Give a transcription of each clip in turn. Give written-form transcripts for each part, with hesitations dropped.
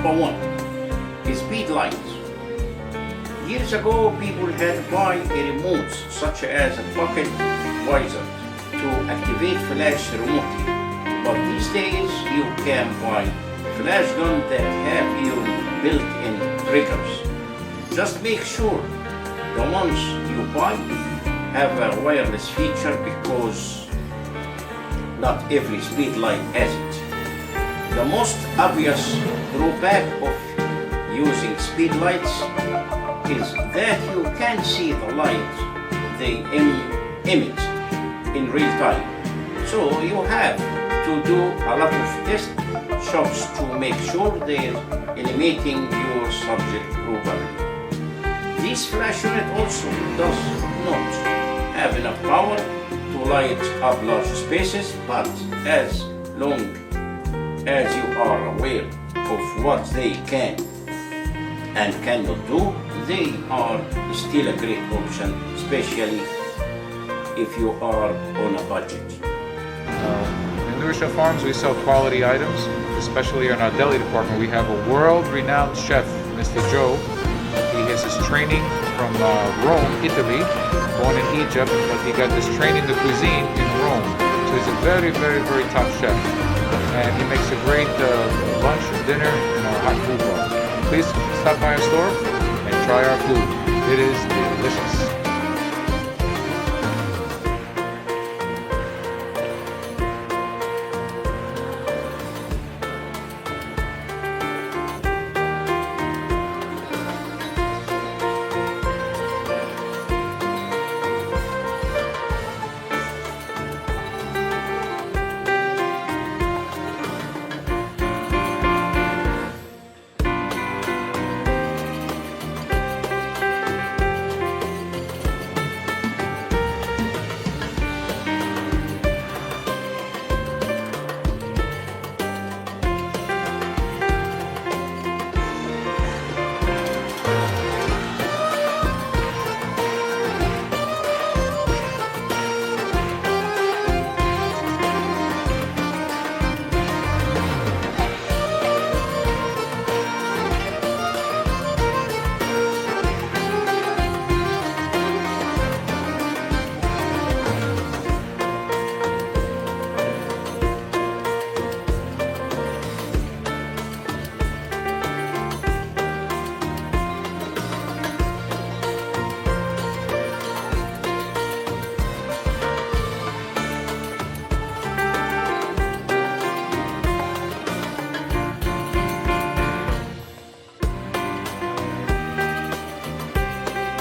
Number one, speed lights. Years ago, people had to buy remotes such as a pocket visor to activate flash remotely. But these days, you can buy flash guns that have your built-in triggers. Just make sure the ones you buy have a wireless feature because not every speed light has it. The most obvious drawback of using speed lights is that you can see the light they emit in real time. So you have to do a lot of test shots to make sure they're animating your subject properly. This flash unit also does not have enough power to light up large spaces, but as long as you are aware of what they can and cannot do, they are still a great option, especially if you are on a budget. In Nurisha Farms, we sell quality items, especially in our deli department. We have a world-renowned chef, Mr. Joe. He has his training from Rome, Italy, born in Egypt, but he got this training in the cuisine in Rome. So he's a very, very, very top chef. And he makes a great lunch, dinner, and a hot food bar. Please stop by our store and try our food. It is delicious.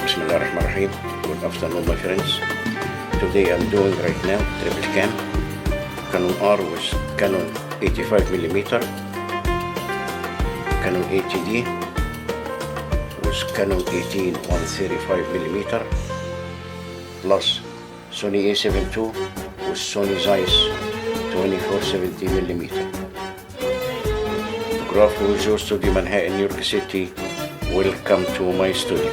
Bismillahirrahmanirrahim. Good afternoon, my friends. Today I'm doing right now triple cam. Canon R with Canon 85mm, Canon 80D with Canon 18 135mm, plus Sony A7 II with Sony Zeiss 2470mm. Fotógrafo with your studio Manhattan, New York City. Welcome to my studio.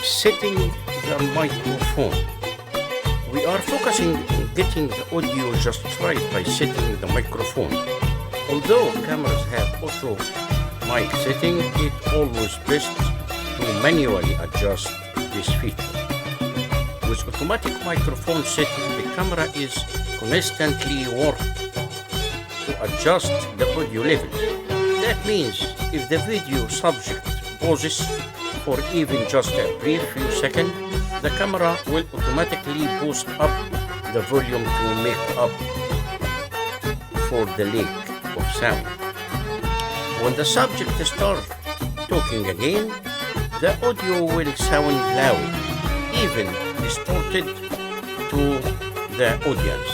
setting the microphone. We are focusing on getting the audio just right by setting the microphone. Although cameras have auto mic setting, it always best to manually adjust this feature. With automatic microphone setting, the camera is constantly working to adjust the audio level. That means if the video subject pauses for even just a brief few seconds, the camera will automatically boost up the volume to make up for the lack of sound. When the subject starts talking again, the audio will sound loud, even distorted to the audience.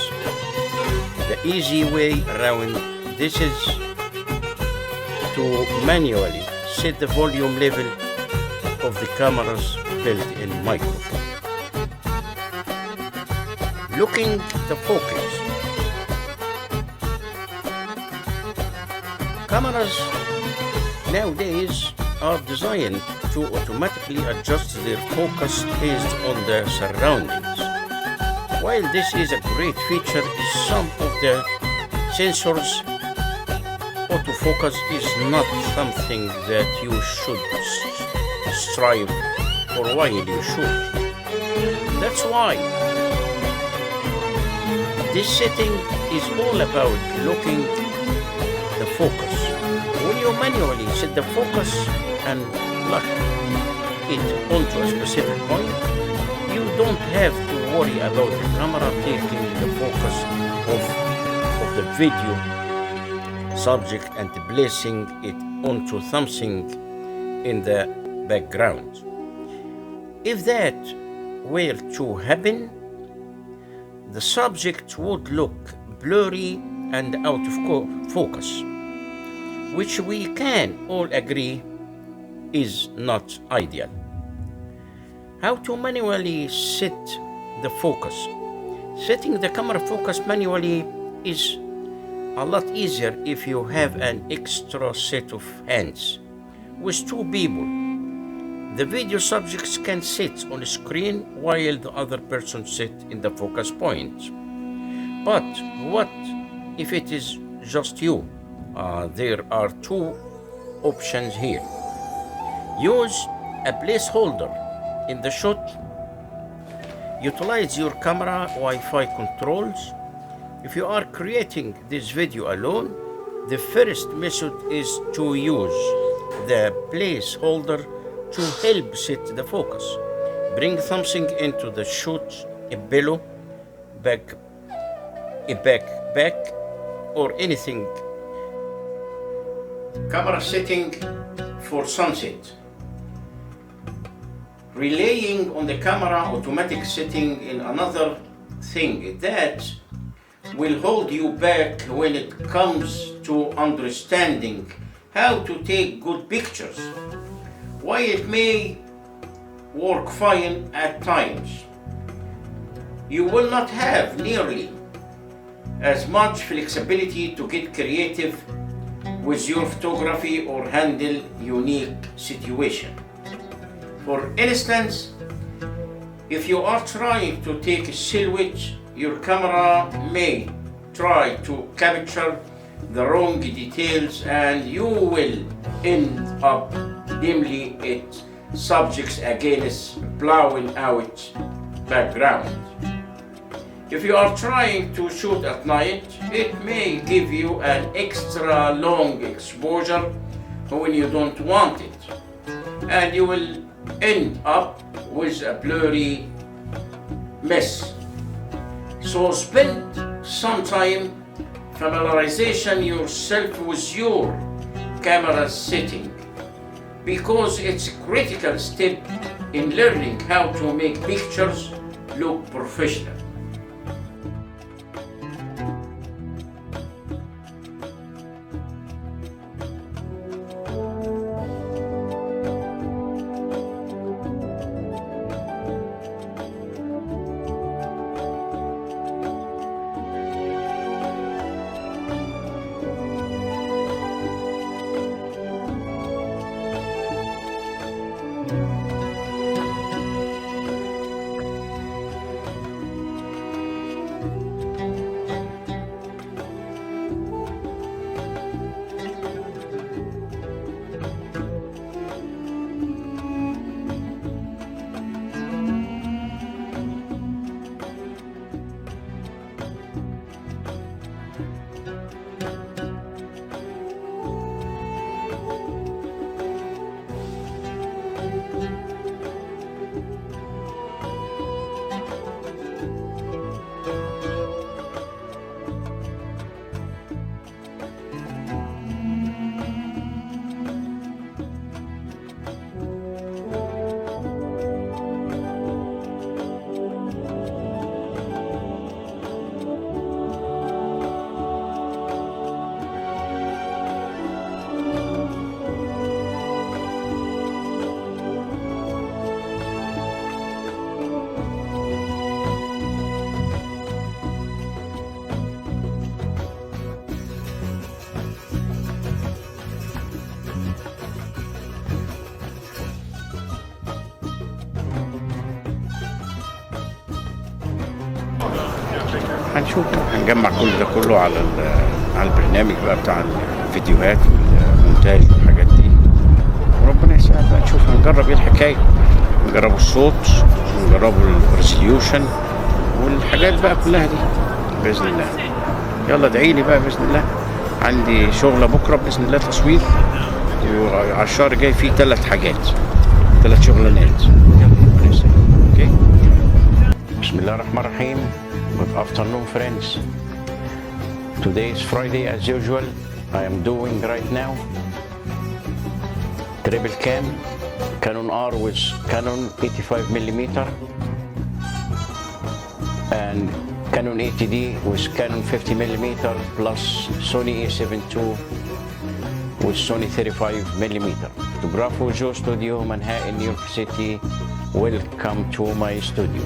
The easy way around this is to manually set the volume level of the camera's built-in microphone. Looking the focus. Cameras nowadays are designed to automatically adjust their focus based on the surroundings. While this is a great feature, some of the sensors autofocus is not something that you should strive for while you shoot. That's why this setting is all about looking the focus. When you manually set the focus and lock it onto a specific point, you don't have to worry about the camera taking the focus of the video subject and placing it onto something in the background. If that were to happen, the subject would look blurry and out of focus, which we can all agree is not ideal. How to manually set the focus? Setting the camera focus manually is a lot easier if you have an extra set of hands. With two people, the video subjects can sit on the screen while the other person sits in the focus point. But what if it is just you? There are two options here. Use a placeholder in the shot. Utilize your camera Wi-Fi controls. If you are creating this video alone, the first method is to use the placeholder to help set the focus. Bring something into the shot, a pillow, backpack, or anything. Camera setting for sunset. Relying on the camera automatic setting in another thing that will hold you back when it comes to understanding how to take good pictures. While it may work fine at times, you will not have nearly as much flexibility to get creative with your photography or handle unique situation. For instance, if you are trying to take a silhouette, your camera may try to capture the wrong details and you will end up dimly at subjects against blowing out background. If you are trying to shoot at night, it may give you an extra long exposure when you don't want it, and you will end up with a blurry mess. So spend some time familiarizing yourself with your camera setting, because it's a critical step in learning how to make pictures look professional. هنشوف هنجمع كل ده كله على البرنامج بقى بتاع الفيديوهات والمونتاج والحاجات دي، وربنا يسهل بقى نشوف هنجرب ايه الحكايه، نجربوا الصوت ونجربوا الريزوليوشن والحاجات بقى كلها دي باذن الله. يلا ادعي لي بقى باذن الله، عندي شغله بكره باذن الله تصوير، وعلى الشهر الجاي فيه 3 حاجات، 3 شغلانات. يلا ربنا يسهل. اوكي. بسم الله الرحمن الرحيم. Good afternoon friends. Today is Friday as usual. I am doing right now triple cam Canon R with Canon 85mm and Canon 80D with Canon 50mm plus Sony A7 II with Sony 35mm. Fotógrafo Joe Studio, Manhattan, New York City. Welcome to my studio.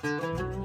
Bye.